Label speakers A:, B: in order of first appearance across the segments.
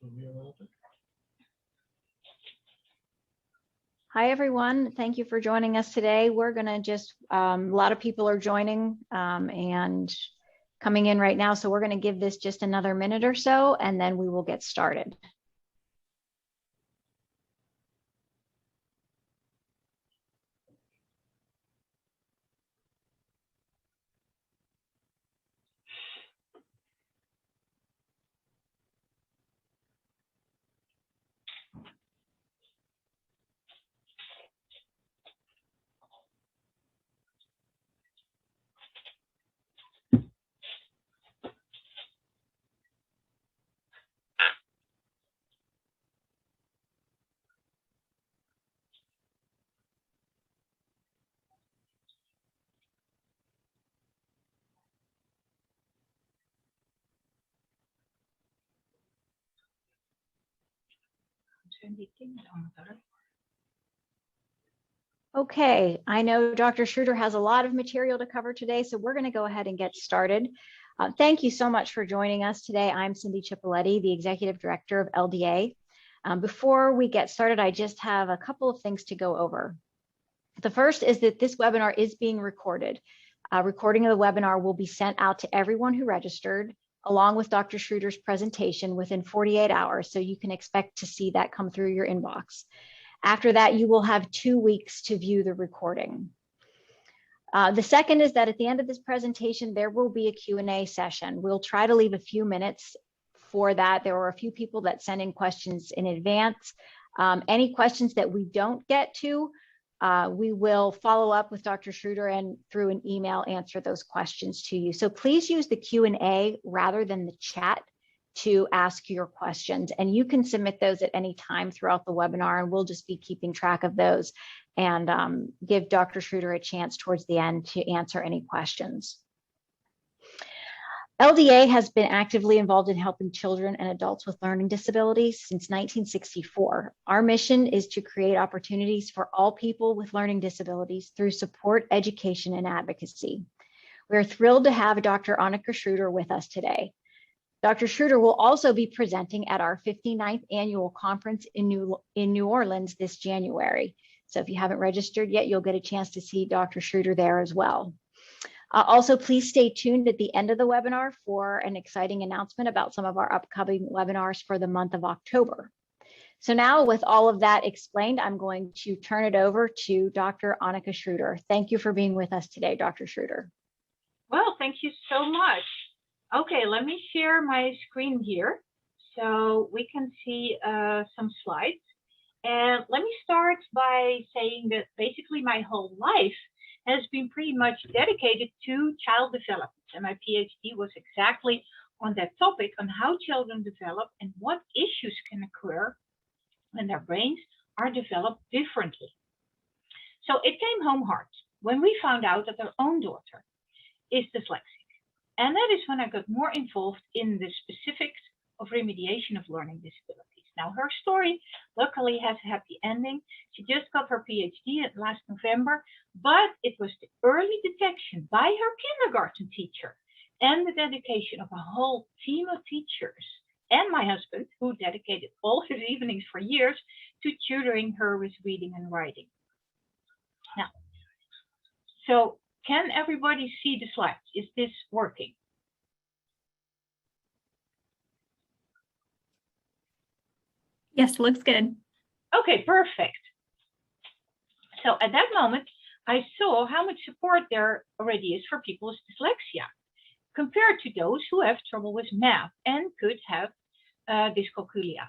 A: Hi, everyone. Thank you for joining us today. We're going to just, a lot of people are joining and coming in right now. So we're going to give this just another minute or so, and then we will get started. Okay, I know Dr. Schreuder has a lot of material to cover today, so we're going to go ahead and get started. Thank you so much for joining us today. I'm Cindy Cipoletti, the Executive Director of LDA. Before we get started, I just have a couple of things to go over. The first is that this webinar is being recorded. A recording of the webinar will be sent out to everyone who registered, along with Dr. Schreuder's presentation within 48 hours, so you can expect to see that come through your inbox. After that, you will have 2 weeks to view the recording. The second is that at the end of this presentation, there will be a Q&A session. We'll try to leave a few minutes for that. There were a few people that sent in questions in advance. Any questions that we don't get to, we will follow up with Dr. Schreuder and through an email answer those questions to you. So please use the Q&A rather than the chat to ask your questions, and you can submit those at any time throughout the webinar, and we'll just be keeping track of those and give Dr. Schreuder a chance towards the end to answer any questions. LDA has been actively involved in helping children and adults with learning disabilities since 1964. Our mission is to create opportunities for all people with learning disabilities through support, education, and advocacy. We're thrilled to have Dr. Anneke Schreuder with us today. Dr. Schreuder will also be presenting at our 59th annual conference in New Orleans this January. So if you haven't registered yet, you'll get a chance to see Dr. Schreuder there as well. Also, please stay tuned at the end of the webinar for an exciting announcement about some of our upcoming webinars for the month of October. So now, with all of that explained, I'm going to turn it over to Dr. Anneke Schreuder. Thank you for being with us today, Dr. Schreuder.
B: Well, thank you so much. Okay, let me share my screen here so we can see some slides. And let me start by saying that basically my whole life has been pretty much dedicated to child development. And my PhD was exactly on that topic, on how children develop and what issues can occur when their brains are developed differently. So it came home hard when we found out that our own daughter is dyslexic. And that is when I got more involved in the specifics of remediation of learning disabilities. Now, her story luckily has a happy ending. She just got her PhD last November, but it was the early detection by her kindergarten teacher and the dedication of a whole team of teachers and my husband, who dedicated all his evenings for years to tutoring her with reading and writing. Now, so can everybody see the slides? Is this working?
C: Yes, looks good.
B: Okay, perfect. So at that moment, I saw how much support there already is for people with dyslexia compared to those who have trouble with math and could have dyscalculia.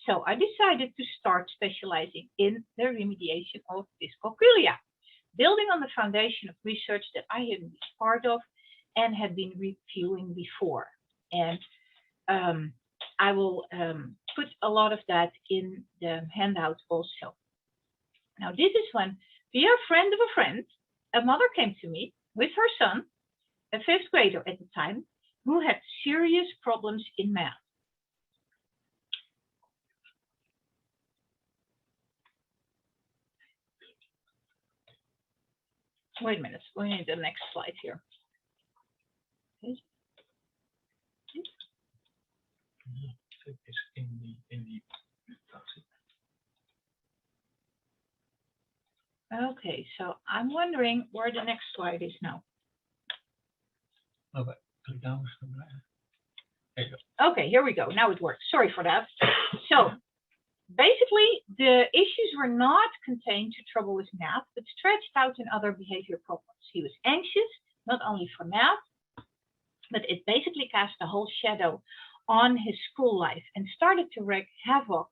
B: So I decided to start specializing in the remediation of dyscalculia, building on the foundation of research that I had been part of and had been reviewing before. And I will put a lot of that in the handout also. Now, this is when, via a friend of a friend, a mother came to me with her son, a 5th grader at the time, who had serious problems in math. Wait a minute, we need the next slide here.
D: strip is in the
B: Okay, so I'm wondering where the next slide is now.
D: Okay, click down. There you go.
B: Okay, here we go. Now it works. Sorry for that. So basically, the issues were not contained to trouble with math, but stretched out in other behavior problems. He was anxious, not only for math, but it basically cast a whole shadow on his school life and started to wreak havoc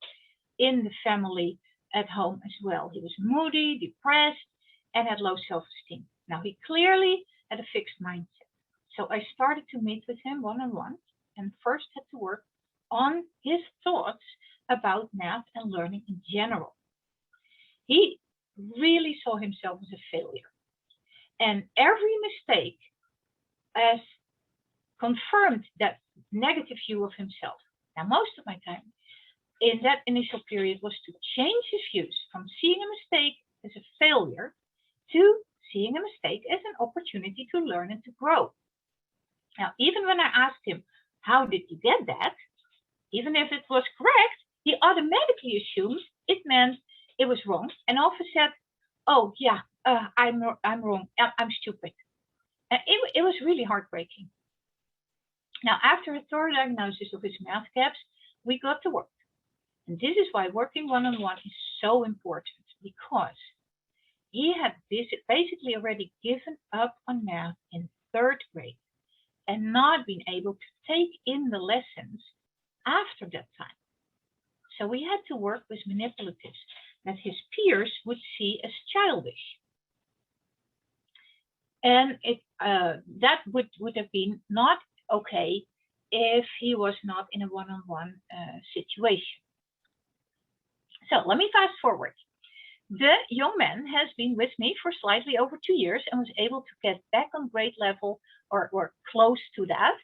B: in the family at home as well. He was moody, depressed, and had low self-esteem. Now, he clearly had a fixed mindset. So I started to meet with him one-on-one and first had to work on his thoughts about math and learning in general. He really saw himself as a failure. And every mistake as confirmed that negative view of himself. Now, most of my time in that initial period was to change his views from seeing a mistake as a failure to seeing a mistake as an opportunity to learn and to grow. Now, even when I asked him, how did you get that? Even if it was correct, he automatically assumed it meant it was wrong and often said, oh, yeah, I'm wrong, I'm stupid. And it was really heartbreaking. Now, after a thorough diagnosis of his math gaps, we got to work. And this is why working one-on-one is so important, because he had basically already given up on math in 3rd grade and not been able to take in the lessons after that time. So we had to work with manipulatives that his peers would see as childish. And that would have been not okay if he was not in a one-on-one situation. So let me fast forward. The young man has been with me for slightly over 2 years and was able to get back on grade level or close to that.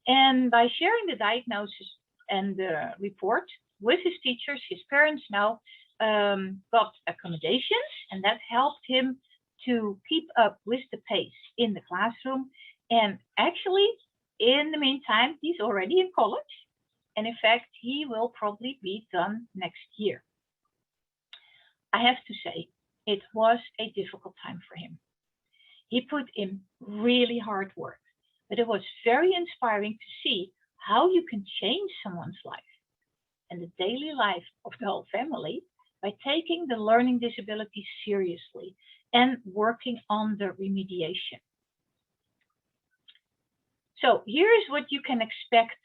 B: And by sharing the diagnosis and the report with his teachers, his parents now got accommodations, and that helped him to keep up with the pace in the classroom. And actually, in the meantime, he's already in college. And in fact, he will probably be done next year. I have to say, it was a difficult time for him. He put in really hard work, but it was very inspiring to see how you can change someone's life and the daily life of the whole family by taking the learning disability seriously and working on the remediation. So here is what you can expect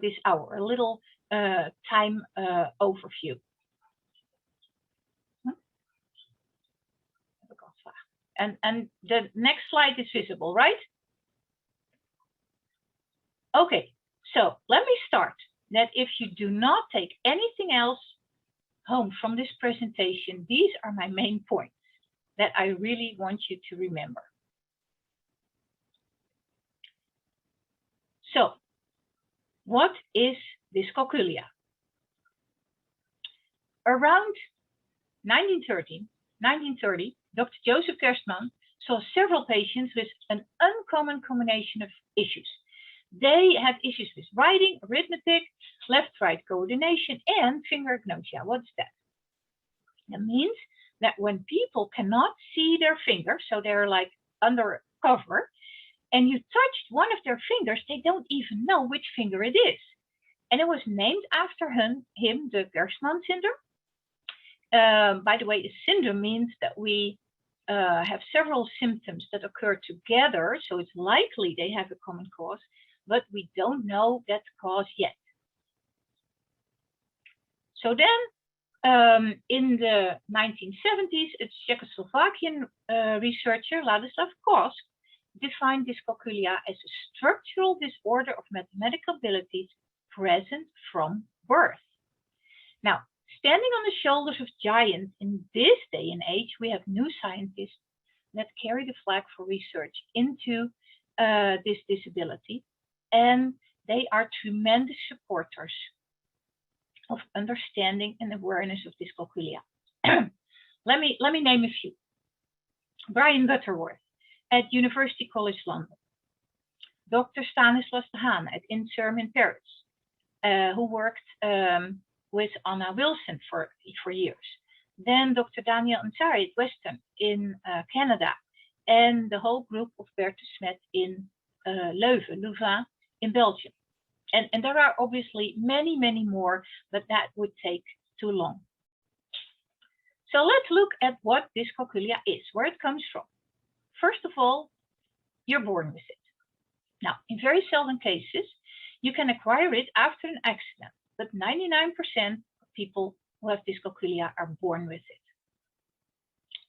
B: this hour, a little time overview. And the next slide is visible, right? Okay, so let me start that if you do not take anything else home from this presentation, these are my main points that I really want you to remember. So, what is dyscalculia? Around 1930, Dr. Joseph Kerstman saw several patients with an uncommon combination of issues. They had issues with writing, arithmetic, left-right coordination, and finger agnosia. What's that? That means that when people cannot see their fingers, so they're like under cover, and you touched one of their fingers, they don't even know which finger it is. And it was named after him the Kerstman syndrome. By the way, a syndrome means that we have several symptoms that occur together, so it's likely they have a common cause, but we don't know that cause yet. So then, in the 1970s, a Czechoslovakian researcher, Ladislav Kosk, defined dyscalculia as a structural disorder of mathematical abilities present from birth. Now, standing on the shoulders of giants in this day and age, we have new scientists that carry the flag for research into this disability, and they are tremendous supporters of understanding and awareness of dyscalculia. Let me name a few. Brian Butterworth at University College London, Dr. Stanislas de Haan at INSERM in Paris, who worked with Anna Wilson for years. Then Dr. Daniel Ansari at Western in Canada, and the whole group of Bert de Smet in Louvain in Belgium. And there are obviously many, many more, but that would take too long. So let's look at what dyscalculia is, where it comes from. First of all, you're born with it. Now, in very seldom cases, you can acquire it after an accident, but 99% of people who have dyscalculia are born with it.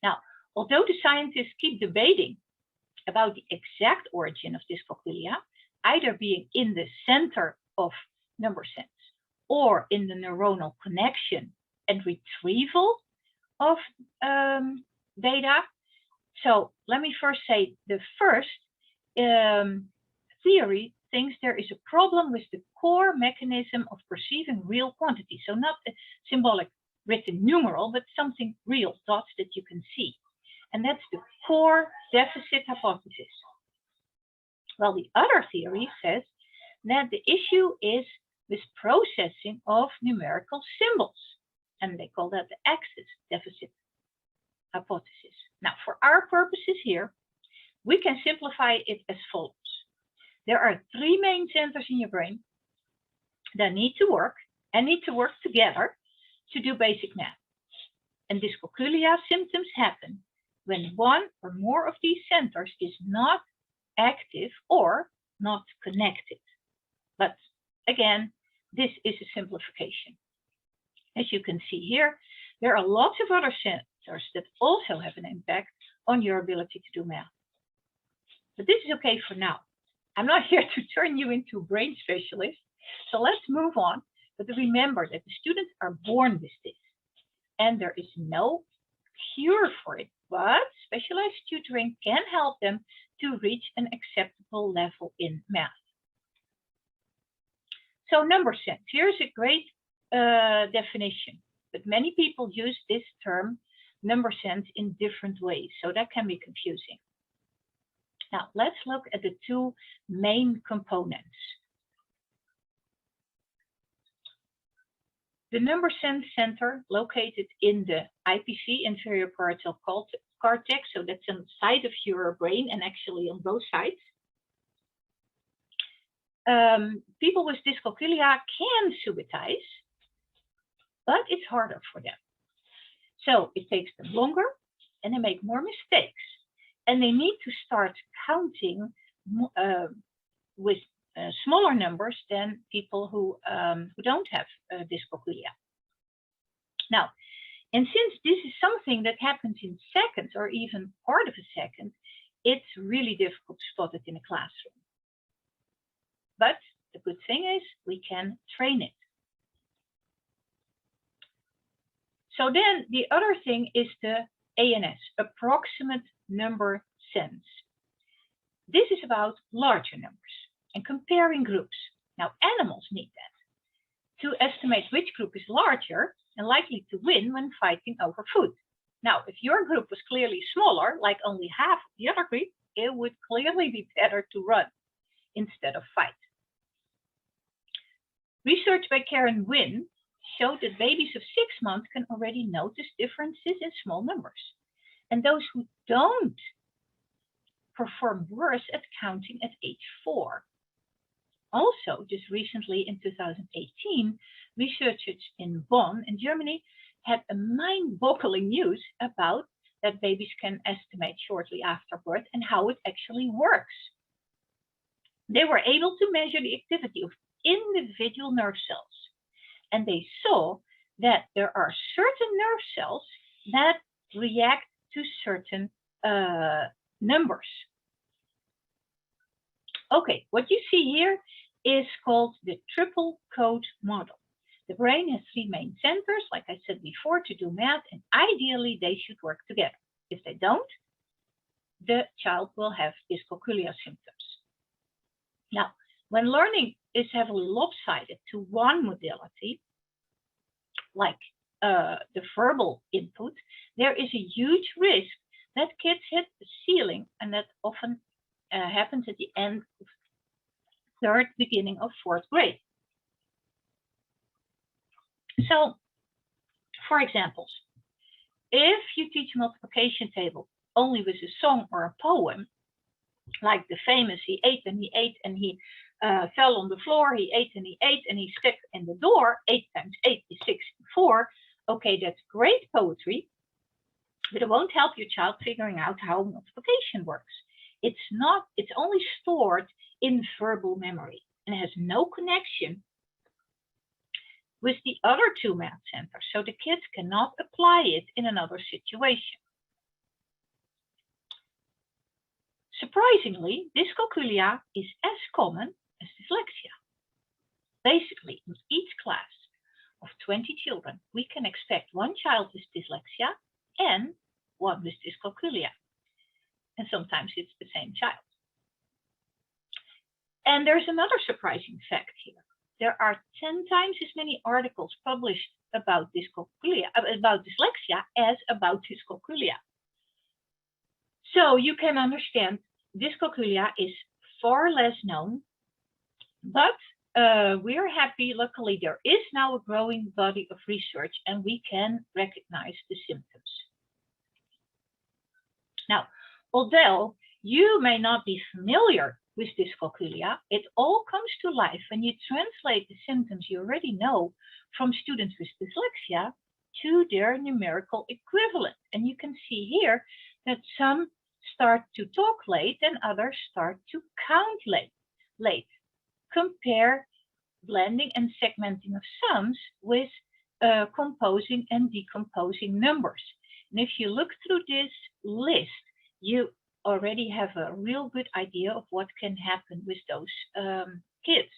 B: Now, although the scientists keep debating about the exact origin of dyscalculia, either being in the center of number sense or in the neuronal connection and retrieval of data. So let me first say the first theory thinks there is a problem with the core mechanism of perceiving real quantity. So not a symbolic written numeral, but something real, dots that you can see. And that's the core deficit hypothesis. Well, the other theory says that the issue is with processing of numerical symbols. And they call that the axis deficit hypothesis. Now, for our purposes here, we can simplify it as follows. There are three main centers in your brain that need to work together to do basic math. And dyscalculia symptoms happen when one or more of these centers is not active or not connected. But again, this is a simplification. As you can see here, there are lots of other centers that also have an impact on your ability to do math. But this is okay for now. I'm not here to turn you into a brain specialist. So let's move on. But remember that the students are born with this. And there is no cure for it. But specialized tutoring can help them to reach an acceptable level in math. So number sense. Here's a great definition. But many people use this term number sense in different ways. So that can be confusing. Now, let's look at the two main components. The number sense center located in the IPC, inferior parietal cortex, so that's on the side of your brain and actually on both sides. People with dyscalculia can subbutize, but it's harder for them. So it takes them longer and they make more mistakes. And they need to start counting with smaller numbers than people who don't have dyscalculia. Now, and since this is something that happens in seconds or even part of a second, it's really difficult to spot it in a classroom. But the good thing is we can train it. So then the other thing is the ANS, approximate number sense. This is about larger numbers and comparing groups. Now, animals need that to estimate which group is larger and likely to win when fighting over food. Now, if your group was clearly smaller, like only half of the other group, it would clearly be better to run instead of fight. Research by Karen Wynn showed that babies of 6 months can already notice differences in small numbers. And those who don't perform worse at counting at age 4. Also, just recently in 2018, researchers in Bonn in Germany had a mind-boggling news about that babies can estimate shortly after birth and how it actually works. They were able to measure the activity of individual nerve cells. And they saw that there are certain nerve cells that react to certain numbers. Okay, what you see here is called the triple code model. The brain has 3 main centers, like I said before, to do math, and ideally they should work together. If they don't, the child will have dyscalculia symptoms. Now, when learning is heavily lopsided to one modality, like the verbal input, there is a huge risk that kids hit the ceiling, and that often happens at the end of 3rd, beginning of 4th grade. So, for examples, if you teach multiplication table only with a song or a poem, like the famous he ate and he ate and he fell on the floor, he ate and he stepped in the door, 8 times 8 is 64. Okay, that's great poetry, but it won't help your child figuring out how multiplication works. It's only stored in verbal memory and has no connection with the other two math centers, so the kids cannot apply it in another situation. Surprisingly, dyscalculia is as common as dyslexia. Basically, in each class of 20 children, we can expect one child with dyslexia and one with dyscalculia. And sometimes it's the same child. And there's another surprising fact here. There are 10 times as many articles published about dyslexia as about dyscalculia. So you can understand dyscalculia is far less known, but we're happy. Luckily, there is now a growing body of research and we can recognize the symptoms. Now, although you may not be familiar with dyscalculia, it all comes to life when you translate the symptoms you already know from students with dyslexia to their numerical equivalent. And you can see here that some start to talk late and others start to count late. Compare blending and segmenting of sums with composing and decomposing numbers. And if you look through this list, you already have a real good idea of what can happen with those kids.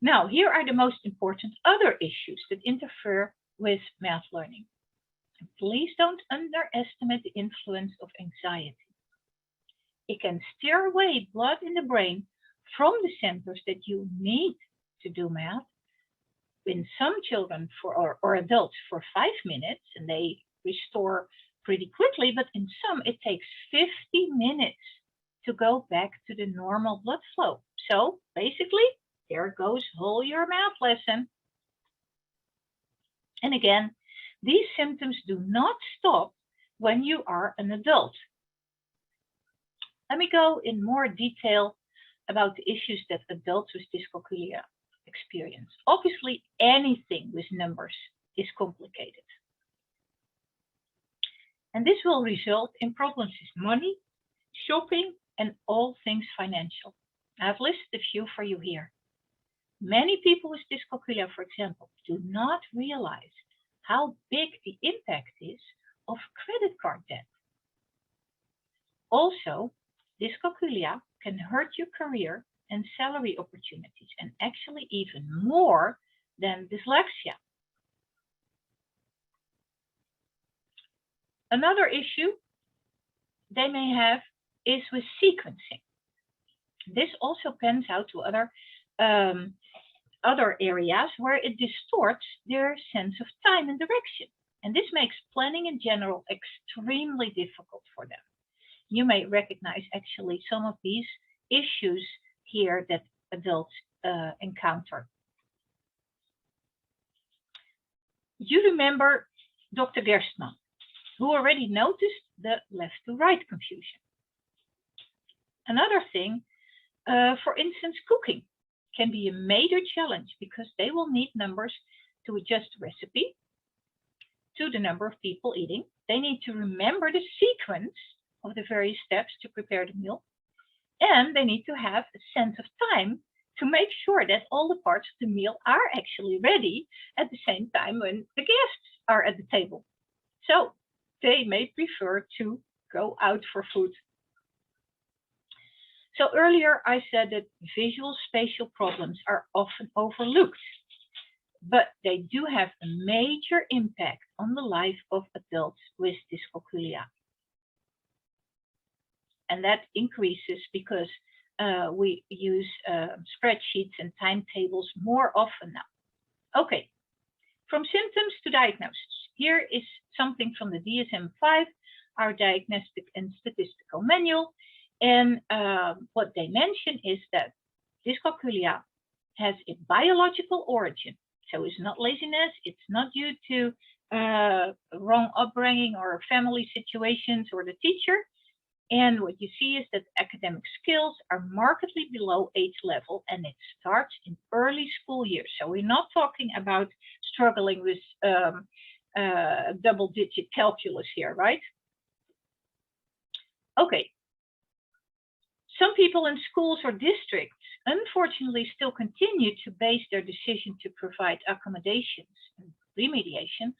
B: Now, here are the most important other issues that interfere with math learning. And please don't underestimate the influence of anxiety. It can steer away blood in the brain from the centers that you need to do math. In some children or adults for 5 minutes, and they restore pretty quickly, but in some it takes 50 minutes to go back to the normal blood flow. So basically, there goes whole your math lesson. And again, these symptoms do not stop when you are an adult. Let me go in more detail about the issues that adults with dyscalculia experience. Obviously, anything with numbers is complicated. And this will result in problems with money, shopping, and all things financial. I've listed a few for you here. Many people with dyscalculia, for example, do not realize how big the impact is of credit card debt. Also, dyscalculia can hurt your career and salary opportunities, and actually even more than dyslexia. Another issue they may have is with sequencing. This also pans out to other areas where it distorts their sense of time and direction. And this makes planning in general extremely difficult for them. You may recognize actually some of these issues here that adults encounter. You remember Dr. Gerstmann, who already noticed the left to right confusion. Another thing, for instance, cooking can be a major challenge because they will need numbers to adjust the recipe to the number of people eating. They need to remember the sequence of the various steps to prepare the meal. And they need to have a sense of time to make sure that all the parts of the meal are actually ready at the same time when the guests are at the table. So they may prefer to go out for food. So earlier I said that visual spatial problems are often overlooked, but they do have a major impact on the life of adults with dyscalculia. And that increases because we use spreadsheets and timetables more often now. Okay, from symptoms to diagnosis. Here is something from the DSM-5, our diagnostic and statistical manual. And what they mention is that dyscalculia has a biological origin. So it's not laziness, it's not due to wrong upbringing or family situations or the teacher. And what you see is that academic skills are markedly below age level, and it starts in early school years. So we're not talking about struggling with double-digit calculus here, right? Okay. Some people in schools or districts unfortunately still continue to base their decision to provide accommodations and remediation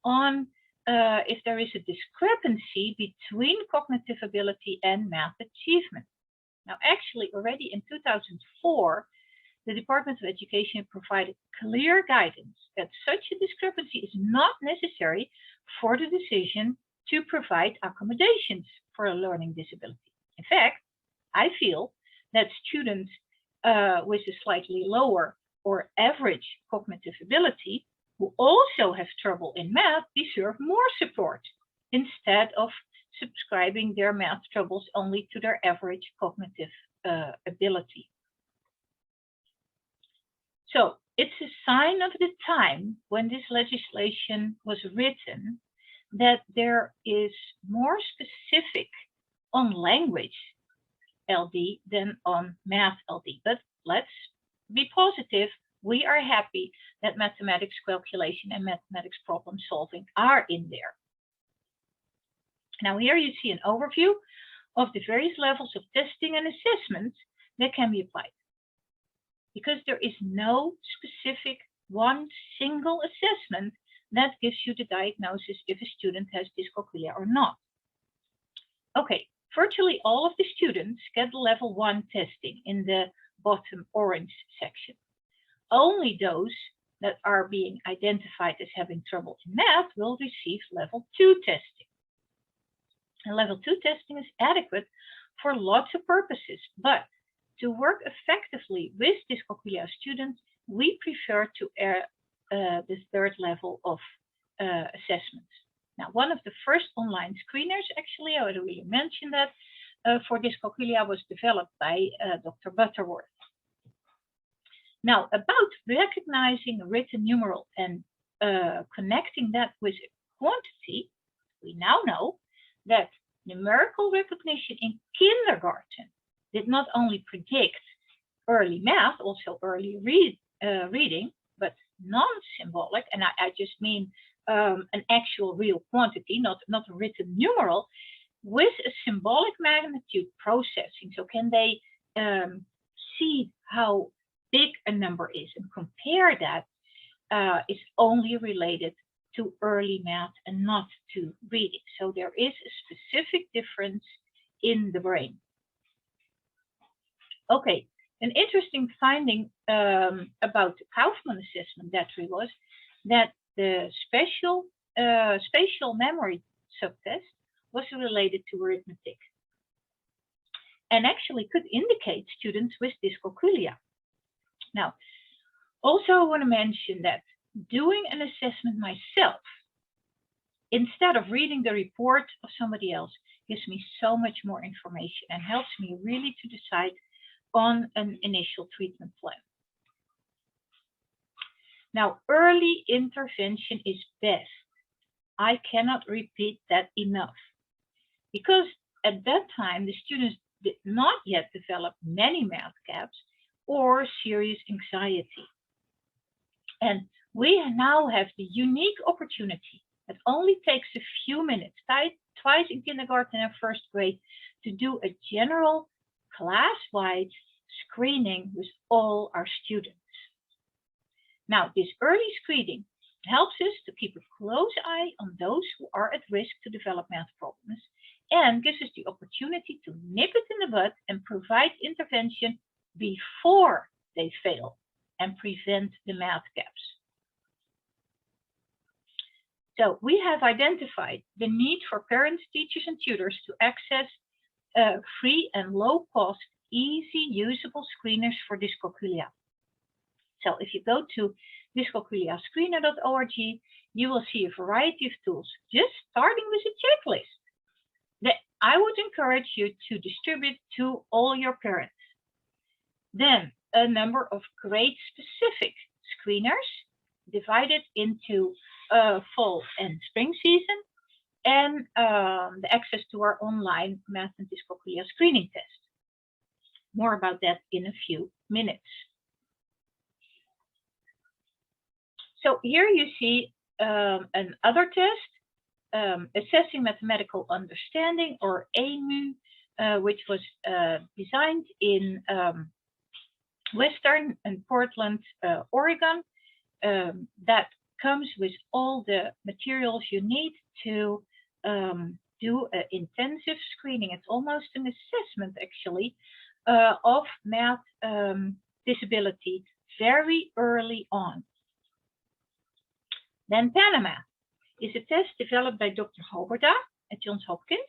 B: on if there is a discrepancy between cognitive ability and math achievement. Now, actually, already in 2004, the Department of Education provided clear guidance that such a discrepancy is not necessary for the decision to provide accommodations for a learning disability. In fact, I feel that students with a slightly lower or average cognitive ability who also have trouble in math deserve more support instead of subscribing their math troubles only to their average cognitive ability. So it's a sign of the time when this legislation was written that there is more specific on language LD than on math LD. But let's be positive. We are happy that mathematics calculation and mathematics problem solving are in there. Now here you see an overview of the various levels of testing and assessments that can be applied. Because there is no specific one single assessment that gives you the diagnosis if a student has dyscalculia or not. Okay, virtually all of the students get the level 1 testing in the bottom orange section. Only those that are being identified as having trouble in math will receive level 2 testing. And level 2 testing is adequate for lots of purposes, but to work effectively with dyscalculia students, we prefer to the third level of assessments. Now, one of the first online screeners, actually, I already mentioned that, for dyscalculia was developed by Dr. Butterworth. Now, about recognizing a written numeral and connecting that with a quantity, we now know that numerical recognition in kindergarten did not only predict early math, also early reading, but non-symbolic, and I just mean an actual real quantity, not a written numeral, with a symbolic magnitude processing. So can they see how big a number is and compare that is only related to early math and not to reading. So there is a specific difference in the brain. Okay, an interesting finding about the Kaufman assessment that was that the spatial memory subtest was related to arithmetic and actually could indicate students with dyscalculia. Now, also I want to mention that doing an assessment myself, instead of reading the report of somebody else, gives me so much more information and helps me really to decide on an initial treatment plan. Now, early intervention is best. I cannot repeat that enough, because at that time, the students did not yet develop many math gaps or serious anxiety. And we now have the unique opportunity that only takes a few minutes, twice in kindergarten and first grade, to do a general class-wide screening with all our students. Now, this early screening helps us to keep a close eye on those who are at risk to develop math problems and gives us the opportunity to nip it in the bud and provide intervention before they fail and prevent the math gaps. So we have identified the need for parents, teachers, and tutors to access free and low-cost, easy, usable screeners for dyscalculia. So if you go to dyscalculiascreener.org, you will see a variety of tools, just starting with a checklist that I would encourage you to distribute to all your parents. Then a number of grade-specific screeners divided into fall and spring season, and the access to our online math and dyscalculia screening test. More about that in a few minutes. So here you see another test, Assessing Mathematical Understanding, or AMU, which was designed in Western and Portland, Oregon. That comes with all the materials you need to do an intensive screening. It's almost an assessment, actually, of math disability very early on. Then Panama is a test developed by Dr. Halberda at Johns Hopkins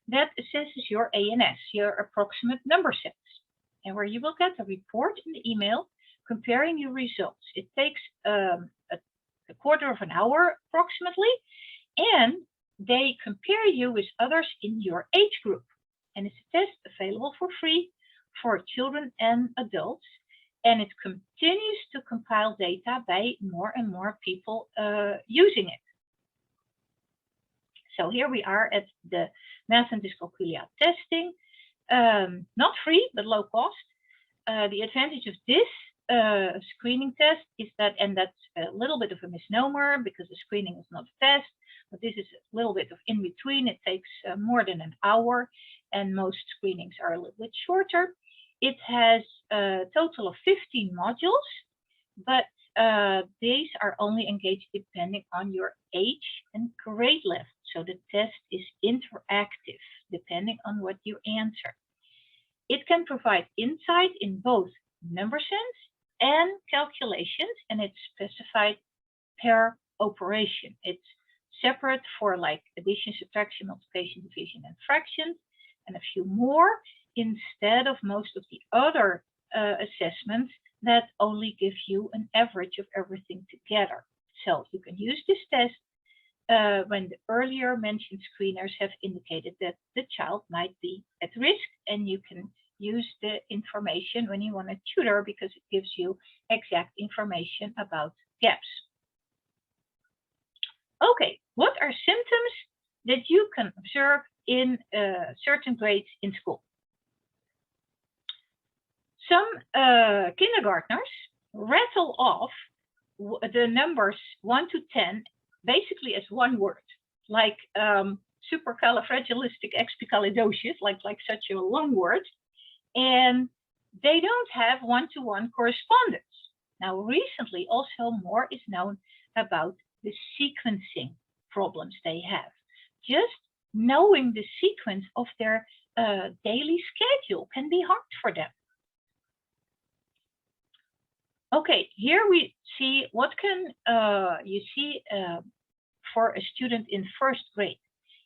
B: that assesses your ANS, your approximate number sets, and where you will get a report in the email comparing your results. It takes a quarter of an hour approximately, and they compare you with others in your age group. And it's a test available for free for children and adults, and it continues to compile data by more and more people using it. So here we are at the math and dyscalculia testing, not free, but low cost. The advantage of this screening test is that, and that's a little bit of a misnomer because the screening is not a test, but this is a little bit of in between. It takes more than an hour, and most screenings are a little bit shorter. It has a total of 15 modules, but these are only engaged depending on your age and grade level. So the test is interactive depending on what you answer. It can provide insight in both number sense and calculations, and it's specified per operation. It's separate for like addition, subtraction, multiplication, division, and fractions, and a few more, instead of most of the other assessments that only give you an average of everything together. So you can use this test when the earlier mentioned screeners have indicated that the child might be at risk, and you can use the information when you want to tutor because it gives you exact information about gaps. Okay, what are symptoms that you can observe in certain grades in school? Some kindergartners rattle off the numbers 1 to 10 basically as one word, like supercalifragilisticexpialidocious, like such a long word, and they don't have one-to-one correspondence. Now, recently, also more is known about the sequencing problems they have. Just knowing the sequence of their daily schedule can be hard for them. Okay, here we see what can you see for a student in first grade.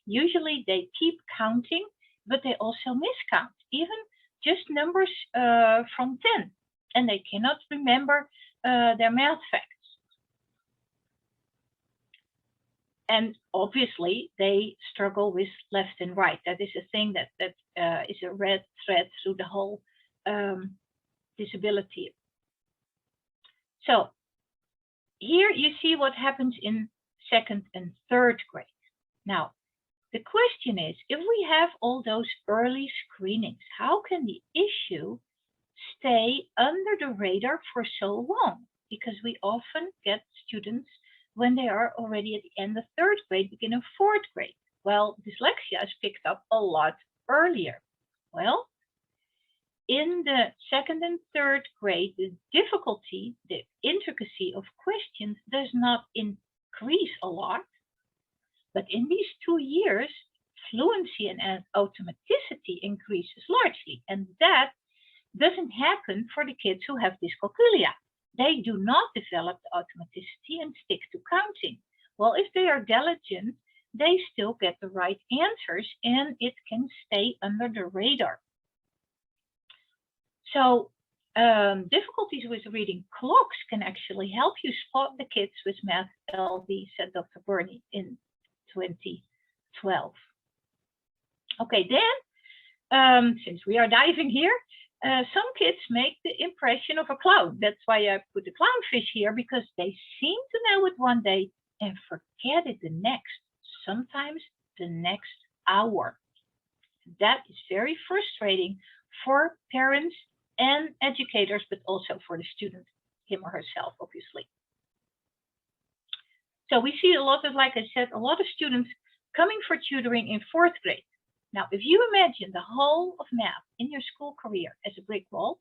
B: Usually they keep counting, but they also miscount, even just numbers from 10, and they cannot remember their math facts. And obviously they struggle with left and right. That is a thing that is a red thread through the whole disability. So here you see what happens in second and third grade. Now, the question is, if we have all those early screenings, how can the issue stay under the radar for so long? Because we often get students when they are already at the end of third grade, beginning of fourth grade. Well, dyslexia is picked up a lot earlier. Well, in the second and third grade, the difficulty, the intricacy of questions does not increase a lot. But in these 2 years, fluency and automaticity increases largely. And that doesn't happen for the kids who have dyscalculia. They do not develop the automaticity and stick to counting. Well, if they are diligent, they still get the right answers and it can stay under the radar. So difficulties with reading clocks can actually help you spot the kids with math LD, said Dr. Burney in 2012. Okay, then, since we are diving here, Some kids make the impression of a clown. That's why I put the clownfish here, because they seem to know it one day and forget it the next, sometimes the next hour. That is very frustrating for parents and educators, but also for the student, him or herself, obviously. So we see a lot of, like I said, a lot of students coming for tutoring in 4th grade. Now, if you imagine the whole of math in your school career as a brick wall,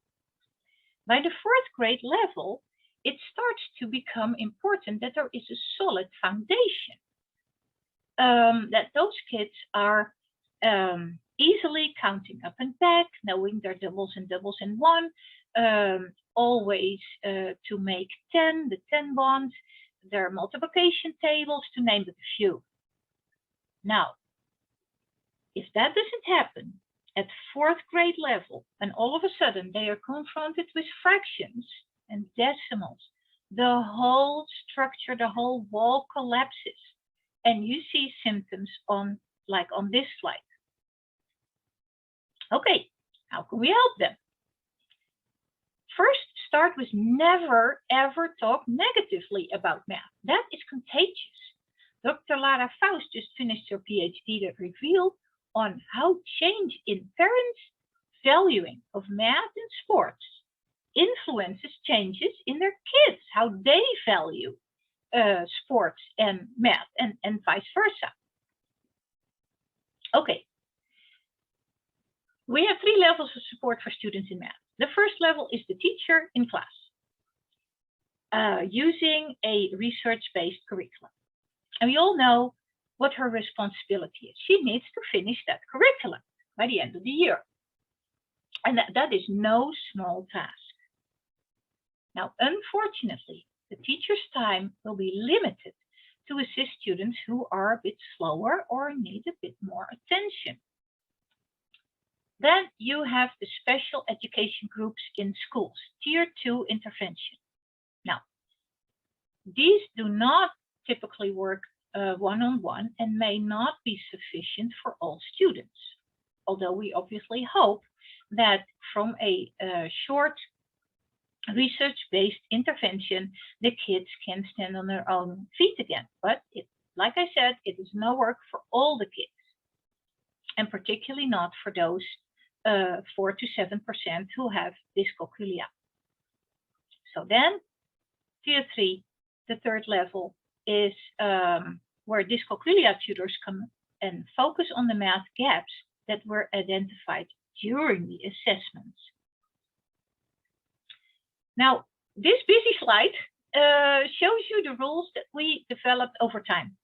B: by the 4th grade level, it starts to become important that there is a solid foundation, that those kids are easily counting up and back, knowing their doubles and 1, always to make 10, the 10 bonds, their multiplication tables, to name but a few. Now, if that doesn't happen at 4th grade level, and all of a sudden they are confronted with fractions and decimals, the whole structure, the whole wall collapses, and you see symptoms on, like on this slide. Okay, how can we help them? First, start with never ever talk negatively about math. That is contagious. Dr. Lara Faust just finished her PhD that revealed on how change in parents' valuing of math and sports influences changes in their kids, how they value sports and math, and vice versa. Okay. We have 3 levels of support for students in math. The first level is the teacher in class, using a research-based curriculum. And we all know what her responsibility is. She needs to finish that curriculum by the end of the year. And that is no small task. Now, unfortunately, the teacher's time will be limited to assist students who are a bit slower or need a bit more attention. Then you have the special education groups in schools, Tier 2 intervention. Now, these do not typically work one-on-one and may not be sufficient for all students. Although we obviously hope that from a short research-based intervention, the kids can stand on their own feet again. But like I said, it is no work for all the kids, and particularly not for those 4 to 7% who have dyscalculia. So then, Tier 3, the 3rd level, is where dyscalculia tutors come and focus on the math gaps that were identified during the assessments. Now, this busy slide shows you the rules that we developed over time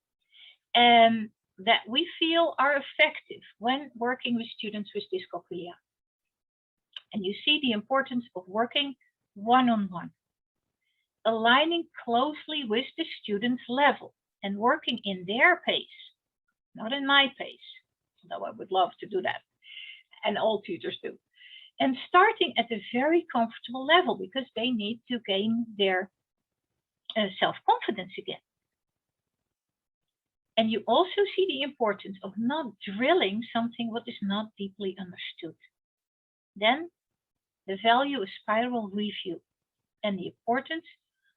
B: and that we feel are effective when working with students with dyscalculia. And you see the importance of working one-on-one, aligning closely with the student's level and working in their pace, not in my pace, though I would love to do that, and all tutors do. And starting at a very comfortable level, because they need to gain their self-confidence again. And you also see the importance of not drilling something what is not deeply understood. Then the value of spiral review and the importance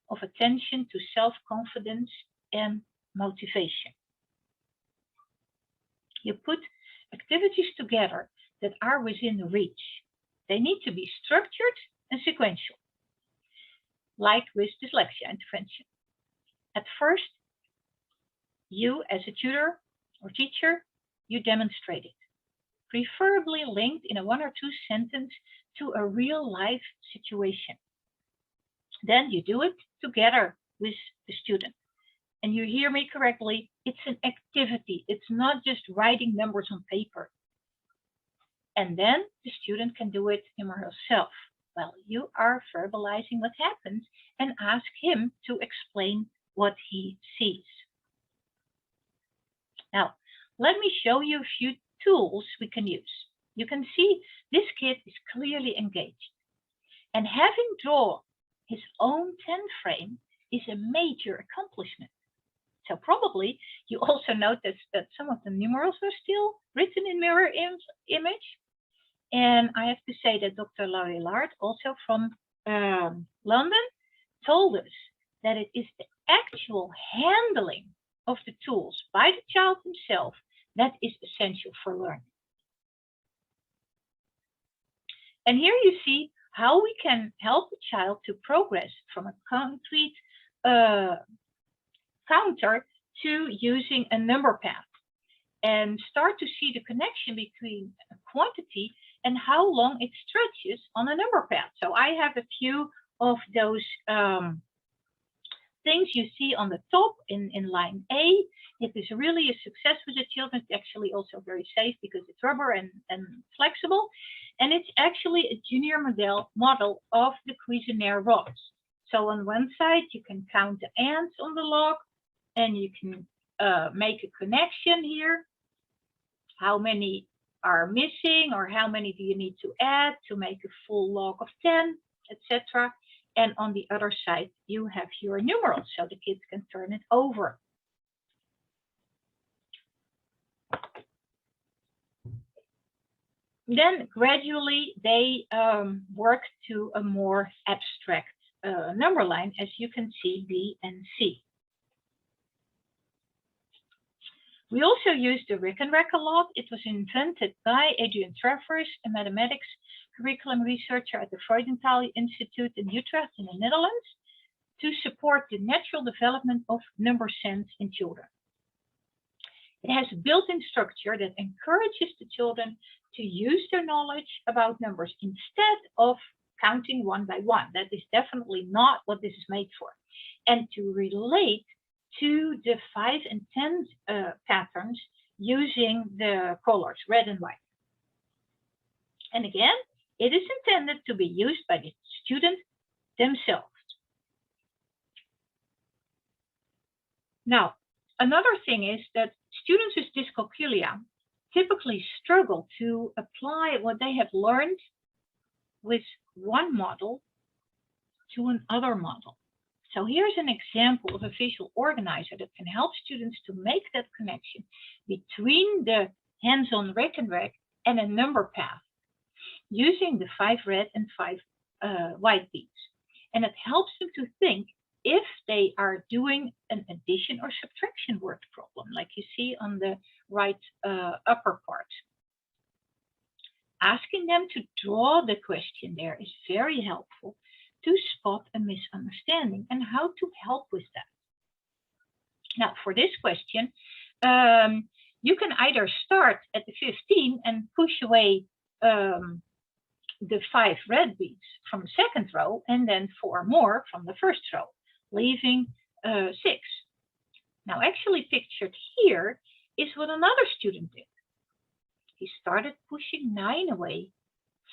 B: of attention to self-confidence and motivation. You put activities together that are within reach. They need to be structured and sequential, like with dyslexia intervention. At first, you as a tutor or teacher, you demonstrate it, preferably linked in a 1 or 2 sentence to a real life situation. Then you do it together with the student. And you hear me correctly, it's an activity. It's not just writing numbers on paper. And then the student can do it him or herself. Well, you are verbalizing what happens and ask him to explain what he sees. Now, let me show you a few tools we can use. You can see this kid is clearly engaged. And having drawn his own 10 frame is a major accomplishment. So probably you also noticed that some of the numerals are still written in mirror image. And I have to say that Dr. Laurie Lard, also from London, told us that it is the actual handling of the tools by the child himself that is essential for learning. And here you see how we can help the child to progress from a concrete counter to using a number path and start to see the connection between a quantity and how long it stretches on a number path. So I have a few of those things you see on the top in line A. It is really a success with the children. It's actually also very safe because it's rubber and flexible. And it's actually a junior model of the Cuisenaire rods. So on one side, you can count the ants on the log, and you can make a connection here. How many are missing, or how many do you need to add to make a full log of 10, etc. And on the other side, you have your numerals, so the kids can turn it over. Then gradually they work to a more abstract number line, as you can see, B and C. We also use the Rekenrek a lot. It was invented by Adrian Travers, a mathematics curriculum researcher at the Freudenthal Institute in Utrecht in the Netherlands, to support the natural development of number sense in children. It has a built-in structure that encourages the children to use their knowledge about numbers instead of counting one by one. That is definitely not what this is made for. And to relate to the 5 and 10 patterns using the colors red and white. And again, it is intended to be used by the student themselves. Now, another thing is that students with dyscalculia typically struggle to apply what they have learned with one model to another model. So here's an example of a visual organizer that can help students to make that connection between the hands-on Rekenrek and a number path using the 5 red and 5 white beads. And it helps them to think if they are doing an addition or subtraction word problem, like you see on the right upper part. Asking them to draw the question there is very helpful to spot a misunderstanding and how to help with that. Now, for this question, you can either start at the 15 and push away the 5 red beads from the second row and then 4 more from the first row, leaving 6. Now, actually pictured here is what another student did. He started pushing 9 away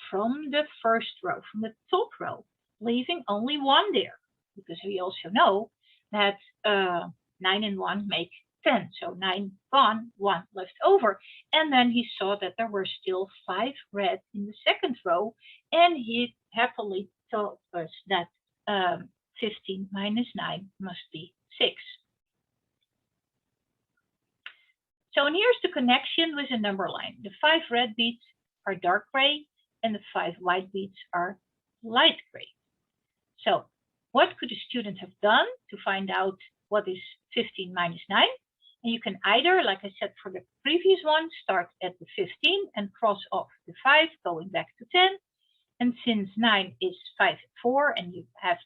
B: from the first row, from the top row, leaving only 1 there, because we also know that 9 and 1 make 10. So 9 gone, 1 left over. And then he saw that there were still 5 red in the second row, and he happily told us that 15 minus 9 must be 6. So, and here's the connection with a number line. The 5 red beads are dark gray, and the 5 white beads are light gray. So, what could a student have done to find out what is 15 minus 9? And you can either, like I said for the previous one, start at the 15 and cross off the 5, going back to 10. And since 9 is 5 and 4, and you have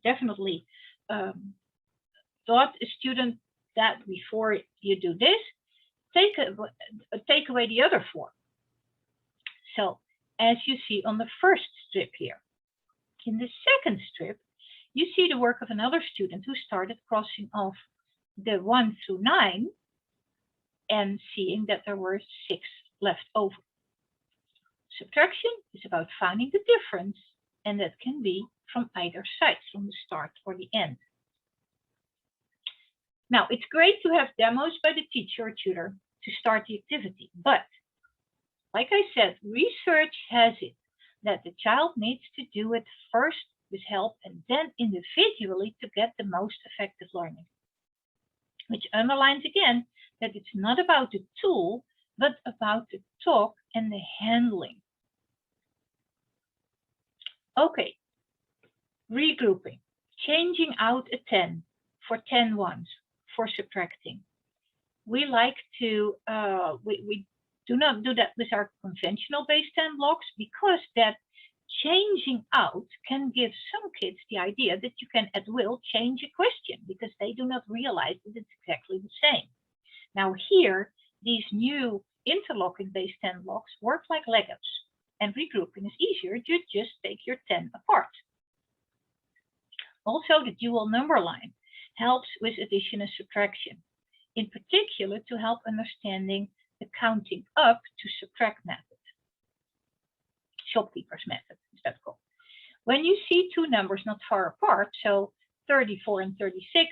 B: definitely taught a student that before you do this, take away the other 4. So, as you see on the first strip here. In the second strip, you see the work of another student who started crossing off the 1 through 9 and seeing that there were 6 left over. Subtraction is about finding the difference, and that can be from either side, from the start or the end. Now, it's great to have demos by the teacher or tutor to start the activity, but like I said, research has it that the child needs to do it first with help and then individually to get the most effective learning. Which underlines again that it's not about the tool, but about the talk and the handling Okay, regrouping, changing out a 10 for 10 ones for subtracting. We like to, we do not do that with our conventional base 10 blocks because that changing out can give some kids the idea that you can at will change a question because they do not realize that it's exactly the same. Now here, these new interlocking base 10 blocks work like Legos, and regrouping is easier. You just take your 10 apart. Also, the dual number line helps with addition and subtraction, in particular to help understanding the counting up to subtract method. Shopkeeper's method is that called. When you see two numbers not far apart, so 34 and 36,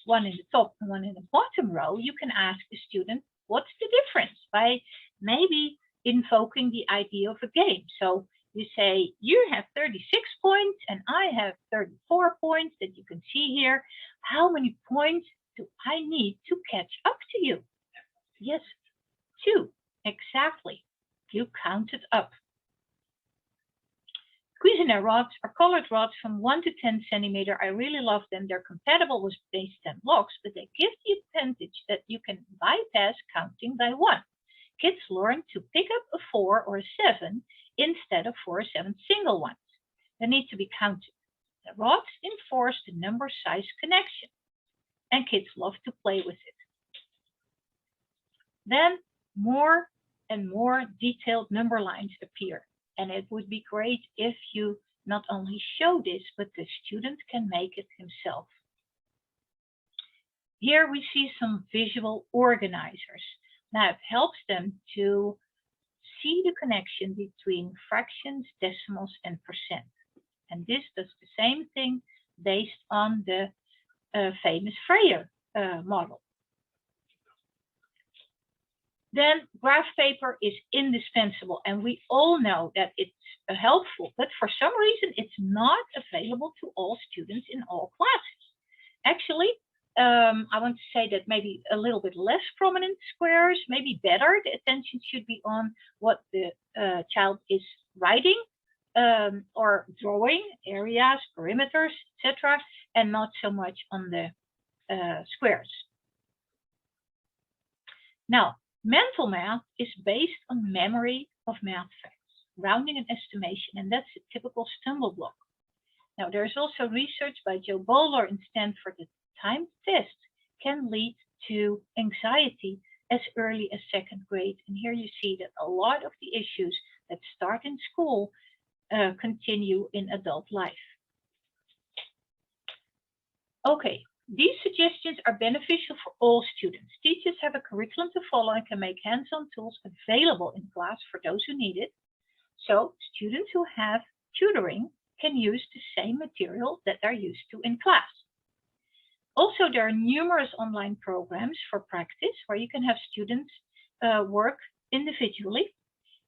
B: one in the top and one in the bottom row, you can ask the student, what's the difference? By maybe invoking the idea of a game. So you say, you have 36 points and I have 34 points that you can see here. How many points do I need to catch up to you? Yes, 2, exactly. You counted up. Cuisinart rods are colored rods from 1 to 10 centimeter. I really love them. They're compatible with base 10 blocks, but they give the advantage that you can bypass counting by 1. Kids learn to pick up a 4 or a 7 instead of 4 or 7 single ones. They need to be counted. The rods enforce the number size connection, and kids love to play with it. Then more and more detailed number lines appear. And it would be great if you not only show this, but the student can make it himself. Here we see some visual organizers. Now it helps them to see the connection between fractions, decimals, and percent. And this does the same thing based on the famous Freyer model. Then graph paper is indispensable, and we all know that it's helpful, but for some reason it's not available to all students in all classes. Actually, I want to say that maybe a little bit less prominent squares, maybe better. The attention should be on what the child is writing or drawing, areas, perimeters, etc., and not so much on the squares. Now, mental math is based on memory of math facts, rounding and estimation, and that's a typical stumble block. Now, there's also research by Joe Bowler in Stanford that timed tests can lead to anxiety as early as 2nd grade. And here you see that a lot of the issues that start in school continue in adult life. Okay. These suggestions are beneficial for all students. Teachers have a curriculum to follow and can make hands-on tools available in class for those who need it. So students who have tutoring can use the same material that they're used to in class. Also, there are numerous online programs for practice where you can have students work individually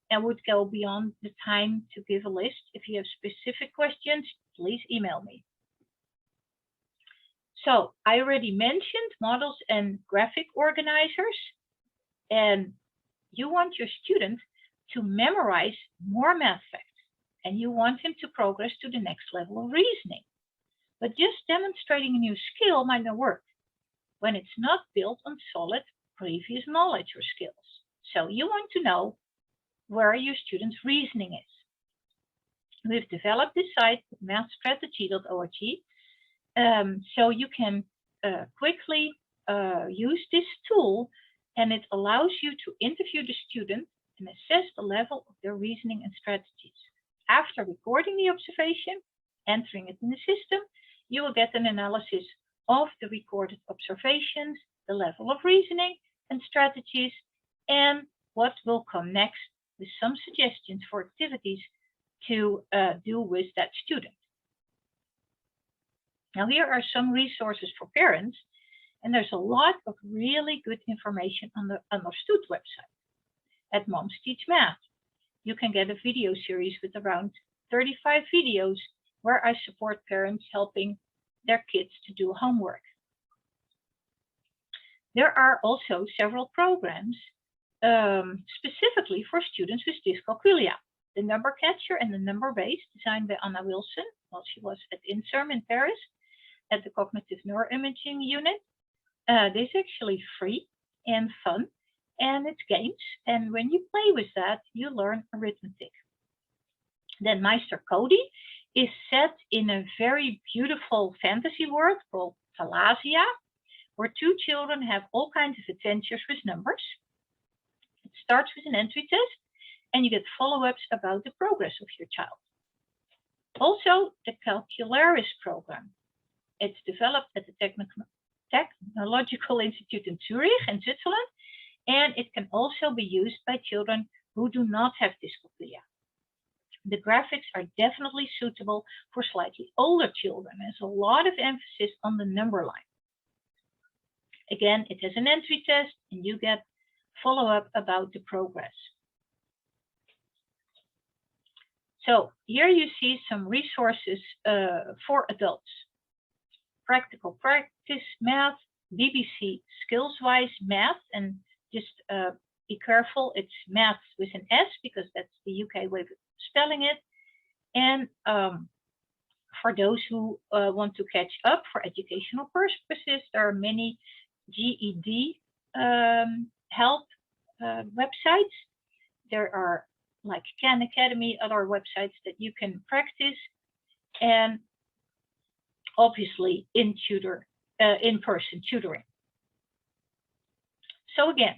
B: and would go beyond the time to give a list. If you have specific questions, please email me. So I already mentioned models and graphic organizers, and you want your student to memorize more math facts, and you want him to progress to the next level of reasoning. But just demonstrating a new skill might not work when it's not built on solid previous knowledge or skills. So you want to know where your student's reasoning is. We've developed this site, mathstrategy.org, so you can quickly use this tool, and it allows you to interview the student and assess the level of their reasoning and strategies. After recording the observation, entering it in the system, you will get an analysis of the recorded observations, the level of reasoning and strategies, and what will come next with some suggestions for activities to do with that student. Now, here are some resources for parents, and there's a lot of really good information on the Understood website. At Moms Teach Math, you can get a video series with around 35 videos where I support parents helping their kids to do homework. There are also several programs specifically for students with dyscalculia. the number catcher and the number base, designed by Anna Wilson while she was at INSERM in Paris at the Cognitive Neuroimaging Unit. This is actually free and fun, and it's games. And when you play with that, you learn arithmetic. Then Meister Cody is set in a very beautiful fantasy world called Thalasia, where two children have all kinds of adventures with numbers. It starts with an entry test, and you get follow-ups about the progress of your child. Also, the Calcularis program. It's developed at the Technological Institute in Zurich in Switzerland, and it can also be used by children who do not have dyscalculia. The graphics are definitely suitable for slightly older children. There's a lot of emphasis on the number line. Again, it has an entry test, and you get follow-up about the progress. So here you see some resources for adults. Practical Practice Math, BBC Skillswise Math, and just be careful, it's math with an S because that's the UK way of spelling it. And for those who want to catch up for educational purposes, there are many GED help websites. There are like Khan Academy, other websites that you can practice, and obviously in-person tutoring. So again,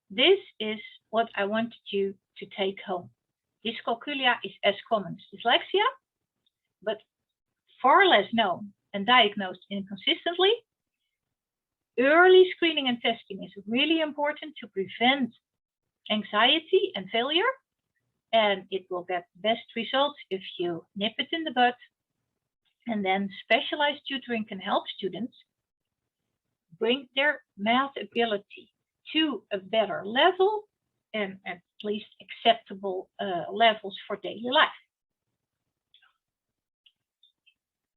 B: this is what I wanted you to take home. Dyscalculia is as common as dyslexia, but far less known and diagnosed inconsistently. Early screening and testing is really important to prevent anxiety and failure, and it will get best results if you nip it in the bud. And then specialized tutoring can help students bring their math ability to a better level and at least acceptable levels for daily life.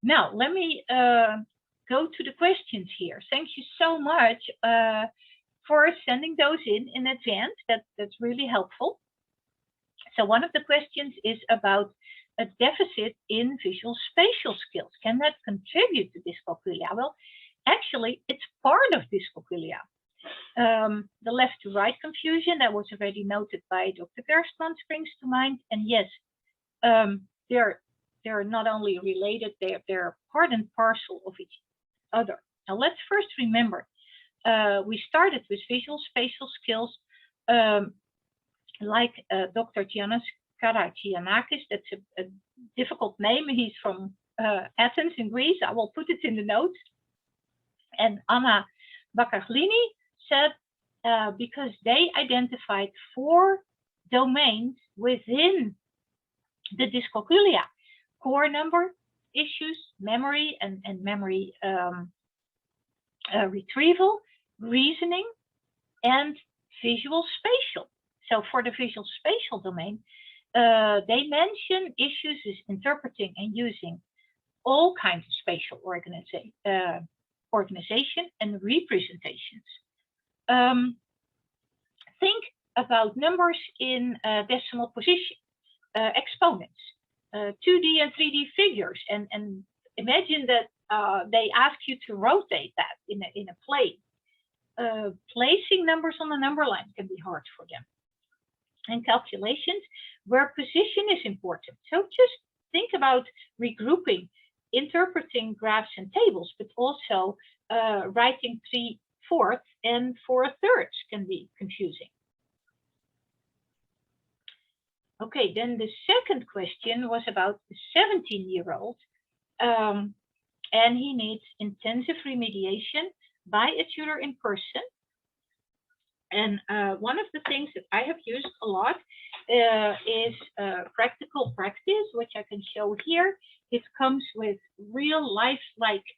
B: Now, let me go to the questions here. Thank you so much for sending those in advance. That's really helpful. So one of the questions is about a deficit in visual spatial skills. Can that contribute to dyscalculia? Well, actually, it's part of dyscalculia. The left to right confusion that was already noted by Dr. Gerstmann springs to mind. And yes, they're not only related, they're part and parcel of each other. Now let's first remember, we started with visual spatial skills like Dr. Giannis Karagiannakis. That's a difficult name. He's from Athens in Greece. I will put it in the notes. And Anna Bakaglini said because they identified 4 domains within the dyscalculia: core number issues, memory and memory retrieval, reasoning, and visual spatial. So for the visual spatial domain, they mention issues with interpreting and using all kinds of spatial organization and representations. Think about numbers in decimal position, exponents, 2D and 3D figures, and imagine that they ask you to rotate that in a plane. Placing numbers on the number line can be hard for them. And calculations where position is important. So just think about regrouping, interpreting graphs and tables, but also writing 3/4 and 4/3 can be confusing. Okay, then the second question was about the 17-year-old, and he needs intensive remediation by a tutor in person. And one of the things that I have used a lot is practical practice, which I can show here. It comes with real life-like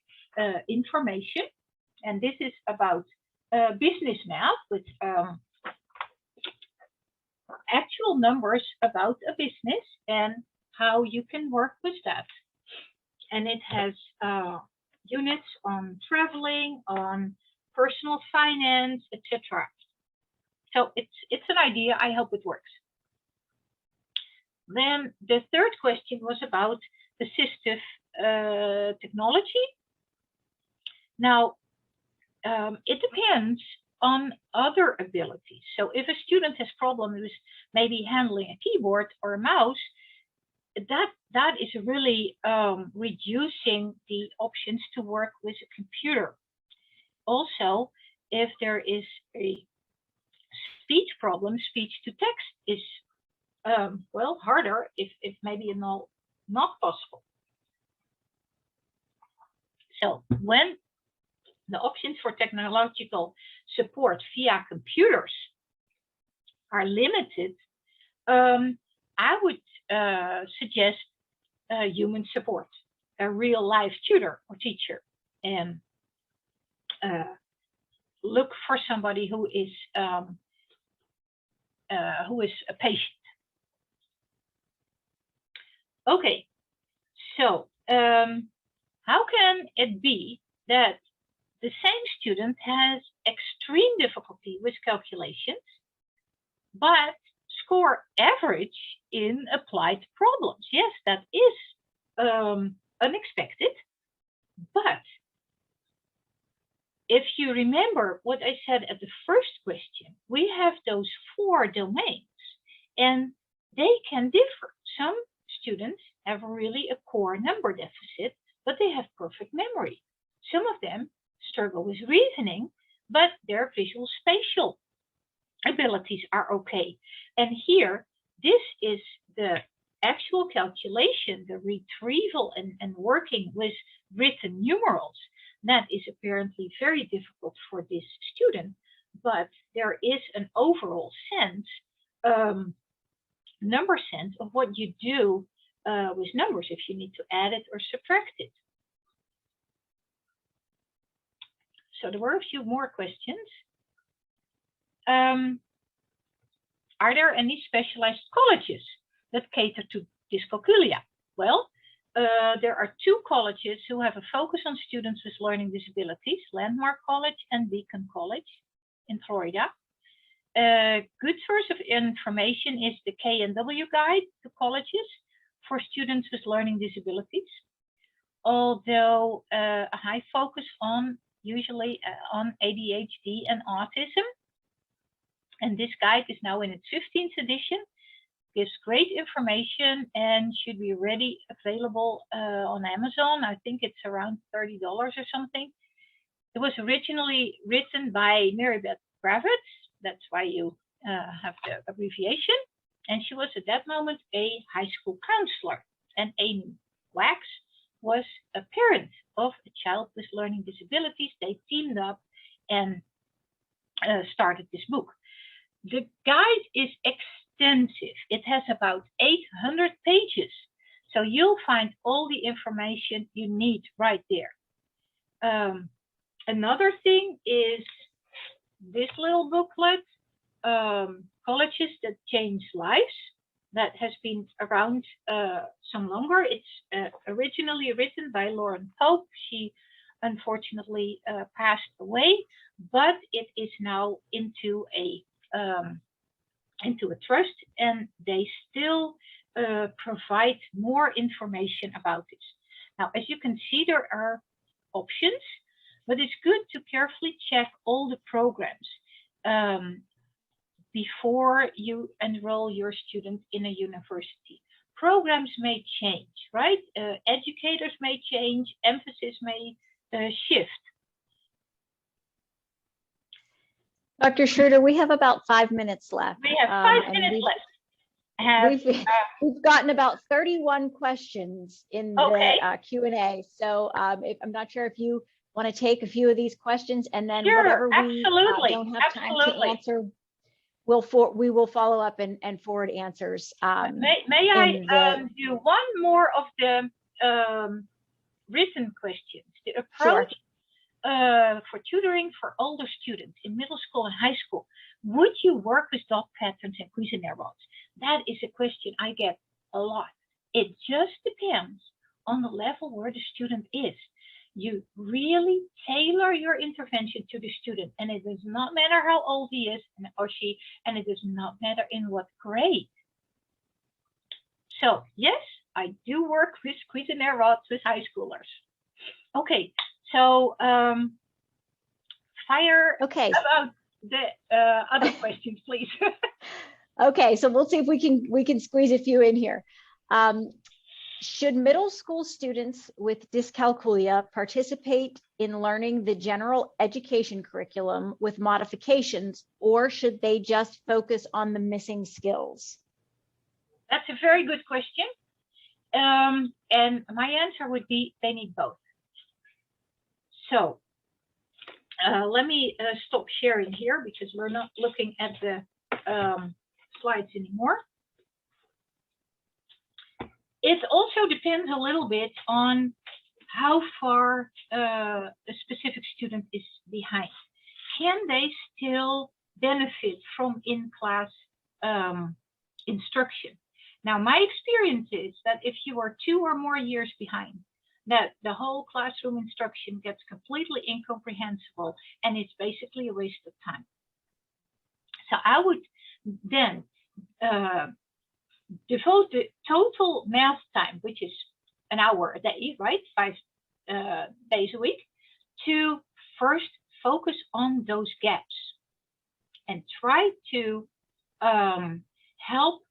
B: information. And this is about business math with actual numbers about a business and how you can work with that. And it has units on traveling, on personal finance, etc. So it's an idea. I hope it works. Then the third question was about assistive technology. Now, it depends on other abilities. So if a student has problems with maybe handling a keyboard or a mouse, that is really reducing the options to work with a computer. Also, if there is a speech problem, speech to text is well, harder, if maybe not possible. So when the options for technological support via computers are limited, I would suggest human support, a real life tutor or teacher, and look for somebody who is a patient. Okay, so how can it be that the same student has extreme difficulty with calculations, but score average in applied problems? Yes, that is unexpected, but if you remember what I said at the first question, we have those 4 domains, and they can differ. Some students have really a core number deficit, but they have perfect memory. Some of them struggle with reasoning, but their visual spatial abilities are okay. And here, this is the actual calculation, the retrieval and working with written numerals. That is apparently very difficult for this student, but there is an overall sense, number sense of what you do with numbers if you need to add it or subtract it. So there were a few more questions. Are there any specialized colleges that cater to dyscalculia? Well, there are 2 colleges who have a focus on students with learning disabilities, Landmark College and Beacon College in Florida. A good source of information is the K&W guide to colleges for students with learning disabilities, although a high focus on usually on ADHD and autism. And this guide is now in its 15th edition, gives great information and should be ready available on Amazon. I think it's around $30 or something. It was originally written by Maribeth Kravitz. That's why you have the abbreviation. And she was at that moment a high school counselor. And Amy Wax was a parent of a child with learning disabilities. They teamed up and started this book. The guide is extensive. It has about 800 pages. So you'll find all the information you need right there. Another thing is this little booklet, Colleges That Change Lives, that has been around some longer. It's originally written by Lauren Pope. She unfortunately passed away, but it is now into a trust, and they still provide more information about this. Now, as you can see, there are options, but it's good to carefully check all the programs before you enroll your student in a university. Programs may change, right? Educators may change, emphasis may shift.
A: Dr. Schreuder, we have about 5 minutes left.
B: We have 5 minutes left.
A: We've gotten about 31 questions in the Q&A. So I'm not sure if you want to take a few of these questions, and then whatever we don't have time to answer, we will follow up and forward answers.
B: May I do one more of the written questions? The approach for tutoring for older students in middle school and high school. Would you work with dot patterns and questionnaire robots? That is a question I get a lot. It just depends on the level where the student is. You really tailor your intervention to the student, and it does not matter how old he is or she, and it does not matter in what grade. So yes, I do work with Cuisenaire rods with high schoolers. Okay, so fire about the other questions, please.
A: Okay, so we'll see if we can squeeze a few in here. Should middle school students with dyscalculia participate in learning the general education curriculum with modifications, or should they just focus on the missing skills?
B: That's a very good question. And my answer would be they need both. So let me stop sharing here because we're not looking at the slides anymore. It also depends a little bit on how far a specific student is behind. Can they still benefit from in-class instruction? Now, my experience is that if you are 2 or more years behind, that the whole classroom instruction gets completely incomprehensible and it's basically a waste of time. So I would then devote the total math time, which is an hour a day, right? 5 days a week, to first focus on those gaps and try to help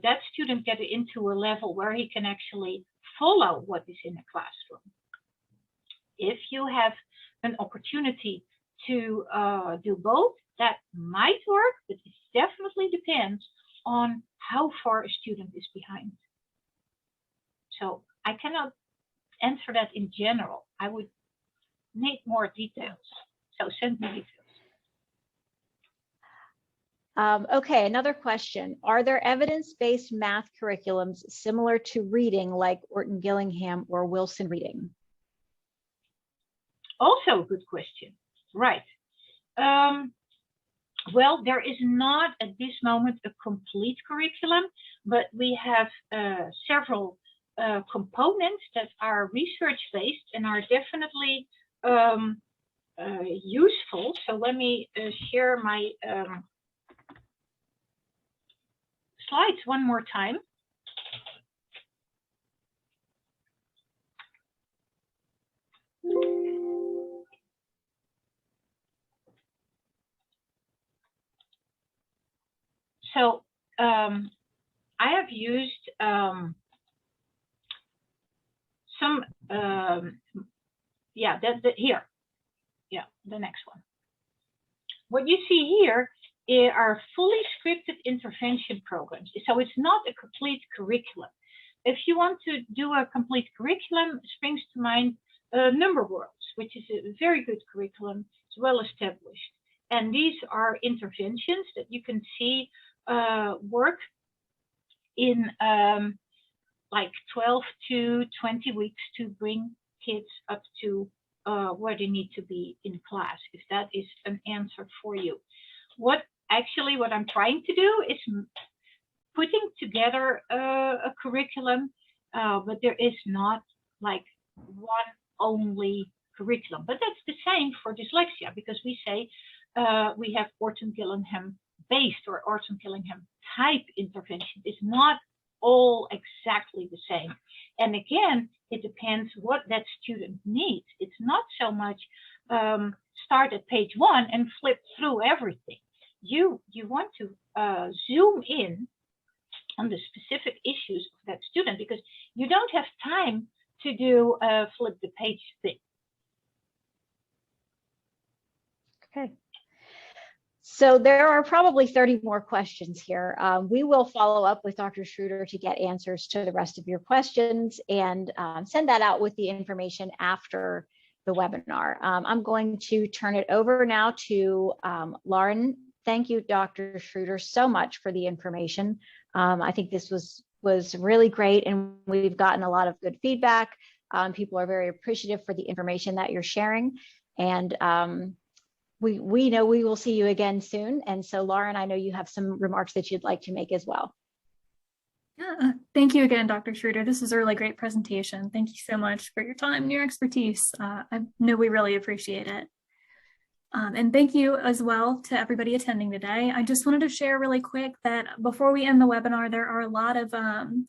B: that student get into a level where he can actually follow what is in the classroom. If you have an opportunity to do both, that might work, but it definitely depends on how far a student is behind. So I cannot answer that in general. I would need more details. So send me details.
A: Okay, another question. Are there evidence-based math curriculums similar to reading like Orton Gillingham or Wilson Reading?
B: Also a good question. Right. Well, there is not at this moment a complete curriculum, but we have several components that are research-based and are definitely useful. So let me share my slides one more time. So I have used some, yeah, here. Yeah, the next one. What you see here are fully scripted intervention programs. So it's not a complete curriculum. If you want to do a complete curriculum, springs to mind Number Worlds, which is a very good curriculum. It's well established. And these are interventions that you can see work in like 12 to 20 weeks to bring kids up to where they need to be in class, if that is an answer for you. What I'm trying to do is putting together a curriculum, but there is not like one only curriculum. But that's the same for dyslexia, because we say we have Orton Gillingham based or Orton Gillingham type intervention. It's not all exactly the same. And again, it depends what that student needs. It's not so much start at page 1 and flip through everything. You want to zoom in on the specific issues of that student, because you don't have time to do a flip the page thing.
A: Okay. So there are probably 30 more questions here. We will follow up with Dr. Schreuder to get answers to the rest of your questions and send that out with the information after the webinar. I'm going to turn it over now to Lauren. Thank you, Dr. Schreuder, so much for the information. I think this was really great, and we've gotten a lot of good feedback. People are very appreciative for the information that you're sharing. And we know we will see you again soon. And so, Lauren, I know you have some remarks that you'd like to make as well.
C: Yeah, thank you again, Dr. Schreuder. This is a really great presentation. Thank you so much for your time and your expertise. I know we really appreciate it. And thank you as well to everybody attending today. I just wanted to share really quick that before we end the webinar, there are a lot of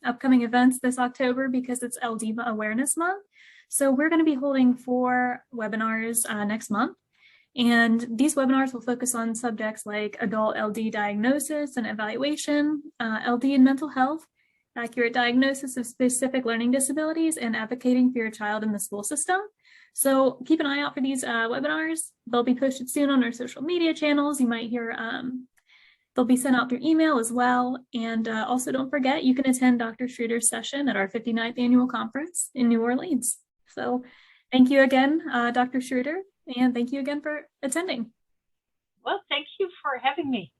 C: upcoming events this October because it's LD Awareness Month. So we're going to be holding 4 webinars next month. And these webinars will focus on subjects like adult LD diagnosis and evaluation, LD and mental health, accurate diagnosis of specific learning disabilities, and advocating for your child in the school system. So keep an eye out for these webinars. They'll be posted soon on our social media channels. You might hear, they'll be sent out through email as well. And also don't forget, you can attend Dr. Schreuder's session at our 59th annual conference in New Orleans. So thank you again, Dr. Schreuder, and thank you again for attending.
B: Well, thank you for having me.